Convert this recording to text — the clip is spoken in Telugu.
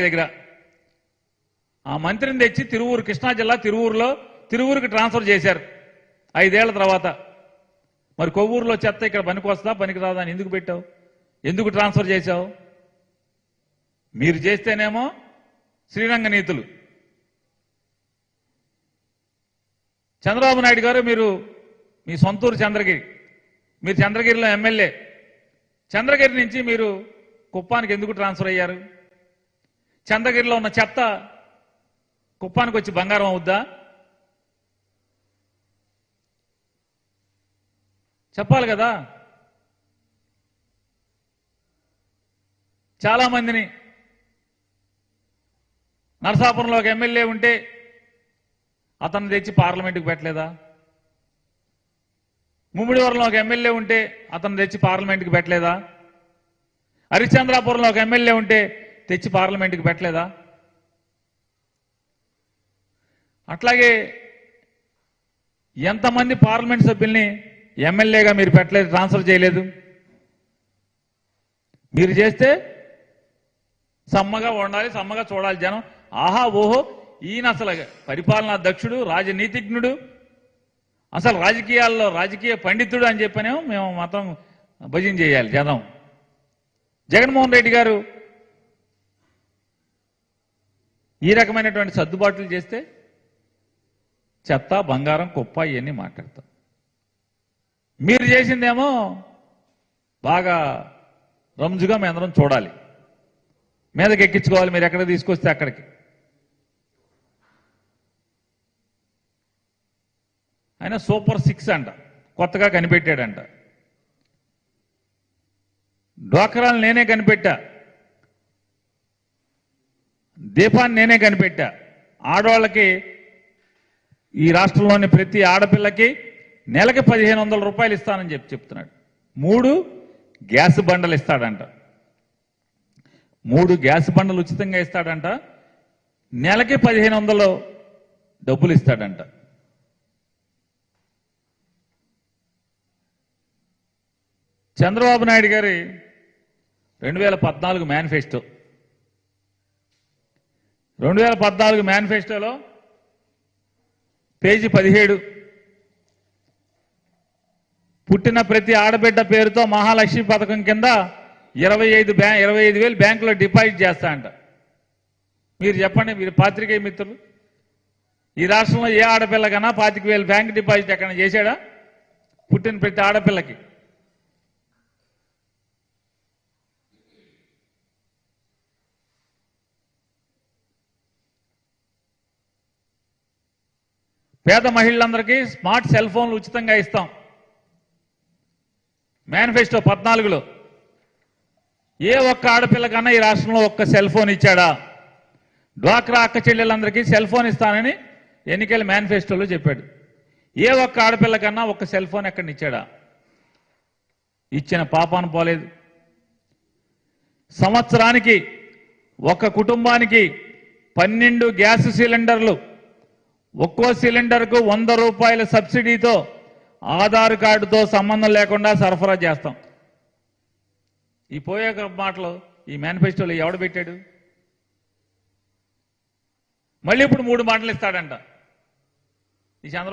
దగ్గర ఆ మంత్రిని తెచ్చి తిరువూరు, కృష్ణా జిల్లా తిరువూరుకి ట్రాన్స్ఫర్ చేశారు 5 ఏళ్ల తర్వాత. మరి కొవ్వూరులో చెత్త ఇక్కడ పనికొస్తా పనికిరాదా అని ఎందుకు పెట్టావు? ఎందుకు ట్రాన్స్ఫర్ చేశావు? మీరు చేస్తేనేమో శ్రీరంగ నీతులు. చంద్రబాబు నాయుడు గారు, మీరు మీ సొంతూరు చంద్రగిరి, మీరు చంద్రగిరిలో ఎమ్మెల్యే. చంద్రగిరి నుంచి మీరు కుప్పానికి ఎందుకు ట్రాన్స్ఫర్ అయ్యారు? చంద్రగిరిలో ఉన్న చెత్త కుప్పానికి వచ్చి బంగారం అవుద్దా? చెప్పాలి కదా. చాలా మందిని నరసాపురంలో ఒక ఎమ్మెల్యే ఉంటే అతను తెచ్చి పార్లమెంటుకు పెట్టలేదా? ముమ్మిడివరంలో ఒక ఎమ్మెల్యే ఉంటే అతను తెచ్చి పార్లమెంటుకు పెట్టలేదా? హరిశ్చంద్రాపురంలో ఒక ఎమ్మెల్యే ఉంటే తెచ్చి పార్లమెంటుకు పెట్టలేదా? అట్లాగే ఎంతమంది పార్లమెంట్ సభ్యుల్ని ఎమ్మెల్యేగా మీరు పెట్టలేదు, ట్రాన్స్ఫర్ చేయలేదు? మీరు చేస్తే సమ్మగా ఉండాలి, సమ్మగా చూడాలి జనం. ఆహా ఓహో, ఈయన అసలు పరిపాలనా దక్షుడు, రాజనీతిజ్ఞుడు, అసలు రాజకీయాల్లో రాజకీయ పండితుడు అని చెప్పనేమో మేము మాత్రం భజన చేయాలి జనం. జగన్మోహన్ రెడ్డి గారు ఈ రకమైనటువంటి సర్దుబాట్లు చేస్తే చెత్త, బంగారం, కుప్ప ఇవన్నీ మాట్లాడతాం. మీరు చేసిందేమో బాగా రంజుగా మీ అందరం చూడాలి, మీదకి ఎక్కించుకోవాలి. మీరు ఎక్కడ తీసుకొస్తే అక్కడికి. ఆయన సూపర్ 6 అంట, కొత్తగా కనిపెట్టాడంట. డ్వాక్రాలు నేనే కనిపెట్టా, దీపాన్ని నేనే కనిపెట్టా. ఆడవాళ్ళకి, ఈ రాష్ట్రంలోని ప్రతి ఆడపిల్లకి నెలకి 1500 రూపాయలు ఇస్తానని చెప్తున్నాడు. 3 గ్యాస్ బండలు ఇస్తాడంట. 3 గ్యాస్ బండలు ఉచితంగా ఇస్తాడంట. నెలకి 1500 డబ్బులు ఇస్తాడంట. చంద్రబాబు నాయుడు గారి 2014 మేనిఫెస్టో, 2014 మేనిఫెస్టోలో పేజీ 17, పుట్టిన ప్రతి ఆడబిడ్డ పేరుతో మహాలక్ష్మి పథకం కింద 25,000 బ్యాంకులో డిపాజిట్ చేస్తా అంట. మీరు చెప్పండి, మీరు పాత్రికేయ మిత్రులు, ఈ రాష్ట్రంలో ఏ ఆడపిల్లకన్నా 25,000 బ్యాంక్ డిపాజిట్ ఎక్కడ చేశాడా? పుట్టిన ప్రతి ఆడపిల్లకి. పేద మహిళలందరికీ స్మార్ట్ సెల్ ఫోన్లు ఉచితంగా ఇస్తాం. మేనిఫెస్టో 14లో ఏ ఒక్క ఆడపిల్లకన్నా ఈ రాష్ట్రంలో ఒక్క సెల్ ఫోన్ ఇచ్చాడా? డ్వాక్రా అక్క చెల్లెలందరికీ సెల్ ఫోన్ ఇస్తానని ఎన్నికల మేనిఫెస్టోలో చెప్పాడు. ఏ ఒక్క ఆడపిల్లకన్నా ఒక్క సెల్ ఫోన్ ఎక్కడ ఇచ్చాడా? ఇచ్చిన పాపాన పోలేదు. సంవత్సరానికి ఒక కుటుంబానికి 12 గ్యాస్ సిలిండర్లు, ఒక్కో సిలిండర్కు 100 రూపాయల సబ్సిడీతో ఆధార్ కార్డుతో సంబంధం లేకుండా సరఫరా చేస్తాం. ఈ పోయే మాటలు ఈ మేనిఫెస్టోలో ఎవడు పెట్టాడు? మళ్ళీ ఇప్పుడు 3 మాటలు ఇస్తాడంట ఈ చంద్రబాబు.